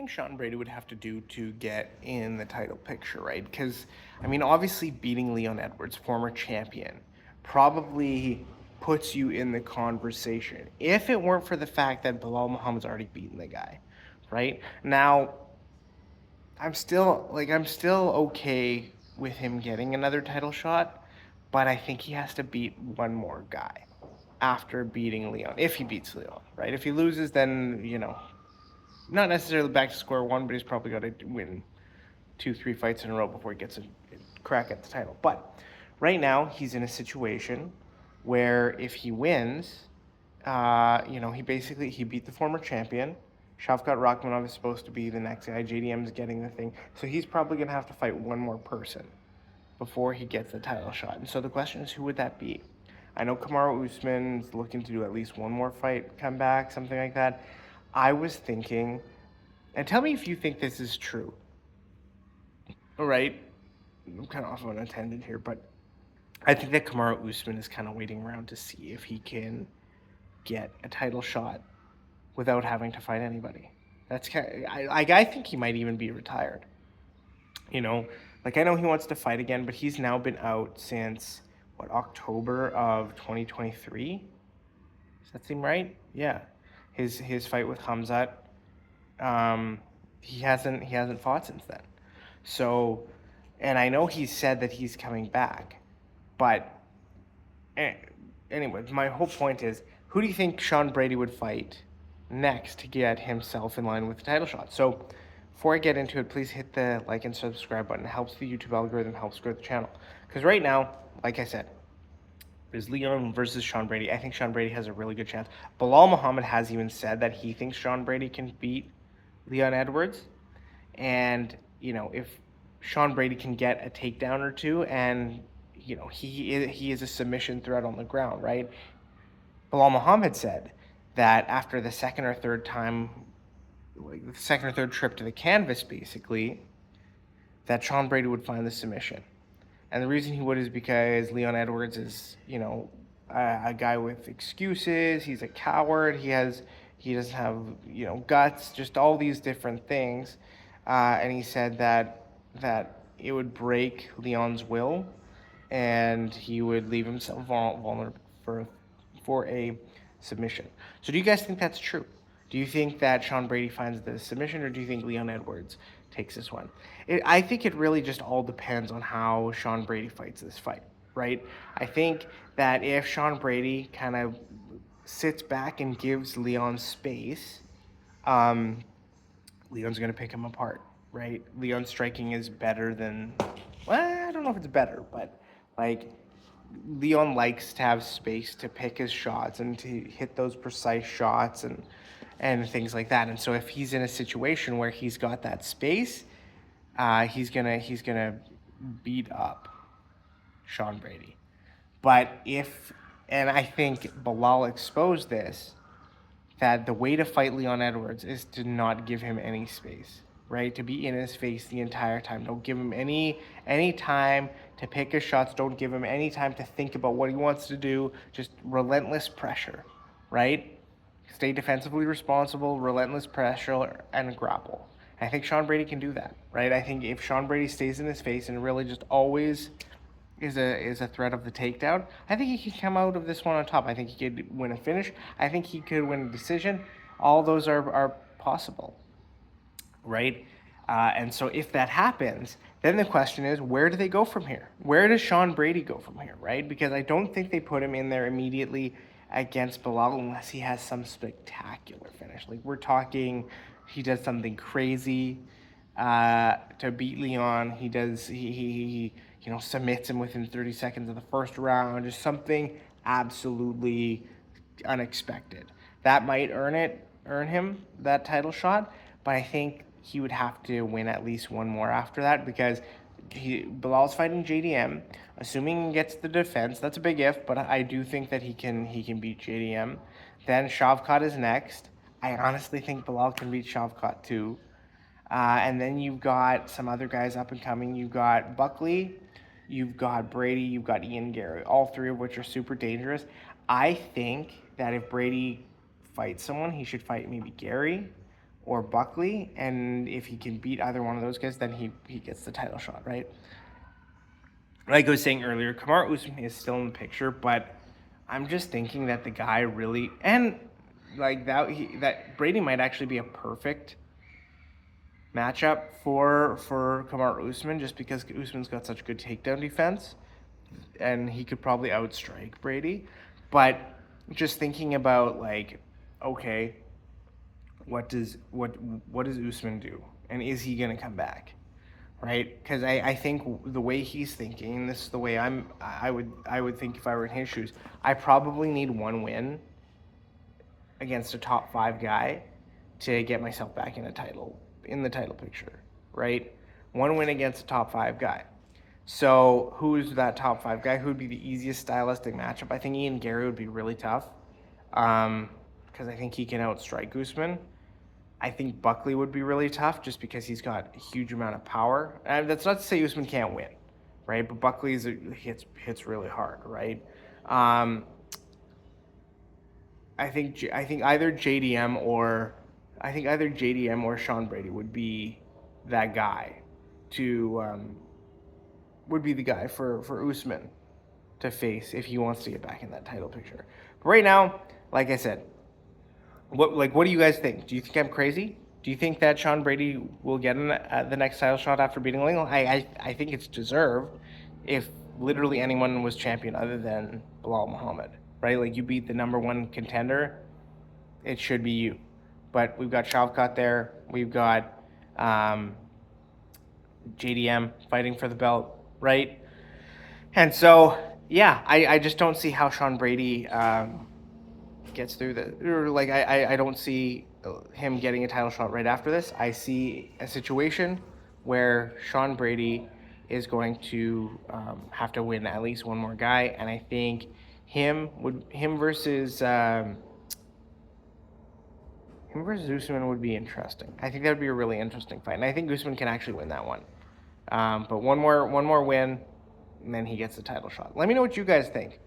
think Sean Brady would have to do to get in the title picture, right? Because, I mean, obviously beating Leon Edwards, former champion, probably puts you in the conversation. If it weren't for the fact that Belal Muhammad's already beaten the guy, right? Now, I'm still okay with him getting another title shot, but I think he has to beat one more guy after beating Leon. If he beats Leon, right? If he loses, then not necessarily back to square one, but he's probably got to win 2, 3 fights in a row before he gets a crack at the title. But right now, he's in a situation where if he wins, he beat the former champion. Shavkat Rakhmonov is supposed to be the next guy. JDM's getting the thing, so he's probably gonna have to fight one more person before he gets the title shot. And so the question is, who would that be? I know Kamaru Usman's looking to do at least one more fight, come back, something like that. I was thinking, and tell me if you think this is true. All right, I'm kind of off on a tangent here, but I think that Kamaru Usman is kind of waiting around to see if he can get a title shot without having to fight anybody. That's kind of, I think he might even be retired. You know, like I know he wants to fight again, but he's now been out since what, October of 2023. Does that seem right? Yeah, his fight with Hamzat. He hasn't fought since then. So, and I know he said that he's coming back, but anyway, my whole point is, who do you think Sean Brady would fight next to get himself in line with the title shot? So, before I get into it, please hit the like and subscribe button. It helps the YouTube algorithm, helps grow the channel. Because right now, like I said, there's Leon versus Sean Brady. I think Sean Brady has a really good chance. Belal Muhammad has even said that he thinks Sean Brady can beat Leon Edwards. And, if Sean Brady can get a takedown or two, and, he is a submission threat on the ground, right? Belal Muhammad said that after the second or third trip to the canvas, basically, that Sean Brady would find the submission. And the reason he would is because Leon Edwards is, a guy with excuses. He's a coward. He doesn't have, guts, just all these different things. And he said that it would break Leon's will, and he would leave himself vulnerable for a submission. So do you guys think that's true? Do you think that Sean Brady finds the submission, or do you think Leon Edwards takes this one? I think it really just all depends on how Sean Brady fights this fight, right? I think that if Sean Brady kind of sits back and gives Leon space, Leon's going to pick him apart, right? Leon's striking is better than, well, I don't know if it's better, but like Leon likes to have space to pick his shots and to hit those precise shots and things like that. And so if he's in a situation where he's got that space, he's gonna beat up Sean Brady. And I think Belal exposed this, that the way to fight Leon Edwards is to not give him any space, right? To be in his face the entire time. Don't give him any time to pick his shots. Don't give him any time to think about what he wants to do. Just relentless pressure, right? Stay defensively responsible, relentless pressure, and grapple. I think Sean Brady can do that, right? I think if Sean Brady stays in his face and really just always is a threat of the takedown, I think he can come out of this one on top. I think he could win a finish. I think he could win a decision. All those are possible, right? And so if that happens, then the question is, where do they go from here? Where does Sean Brady go from here, right? Because I don't think they put him in there immediately against Belal unless he has some spectacular finish. Like, we're talking, he does something crazy to beat Leon. He submits him within 30 seconds of the first round. Just something absolutely unexpected. That might earn him that title shot, but I think he would have to win at least one more after that, because Belal's fighting JDM. Assuming he gets the defense, that's a big if, but I do think that he can beat JDM. Then Shavkat is next. I honestly think Belal can beat Shavkat too. And then you've got some other guys up and coming. You've got Buckley, you've got Brady, you've got Ian Gary, all three of which are super dangerous. I think that if Brady fights someone, he should fight maybe Gary or Buckley, and if he can beat either one of those guys, then he gets the title shot, right? Like I was saying earlier, Kamaru Usman is still in the picture, but I'm just thinking that the guy really, and like that Brady might actually be a perfect matchup for Kamaru Usman, just because Usman's got such good takedown defense, and he could probably outstrike Brady. But just thinking about like, okay, what does Usman do, and is he gonna come back, right? Because I think the way he's thinking, and this is the way I would think if I were in his shoes, I probably need one win against a top 5 guy to get myself back in the title picture, right? One win against a top 5 guy. So who's that top 5 guy? Who would be the easiest stylistic matchup? I think Ian Gary would be really tough, because I think he can outstrike Usman. I think Buckley would be really tough just because he's got a huge amount of power. And that's not to say Usman can't win, right? But Buckley hits really hard, right? I think either JDM or Sean Brady would be that guy would be the guy for Usman to face if he wants to get back in that title picture. But right now, like I said, what do you guys think? Do you think I'm crazy? Do you think that Sean Brady will get the next title shot after beating Lingle? I think it's deserved if literally anyone was champion other than Belal Muhammad, right? Like, you beat the number 1 contender, it should be you. But we've got Shavkat there. We've got JDM fighting for the belt, right? And so, yeah, I just don't see how Sean Brady gets through I don't see him getting a title shot right after this. I see a situation where Sean Brady is going to have to win at least one more guy, and I think him versus Usman would be interesting. I think that would be a really interesting fight, and I think Usman can actually win that one. But one more win, and then he gets the title shot. Let me know what you guys think.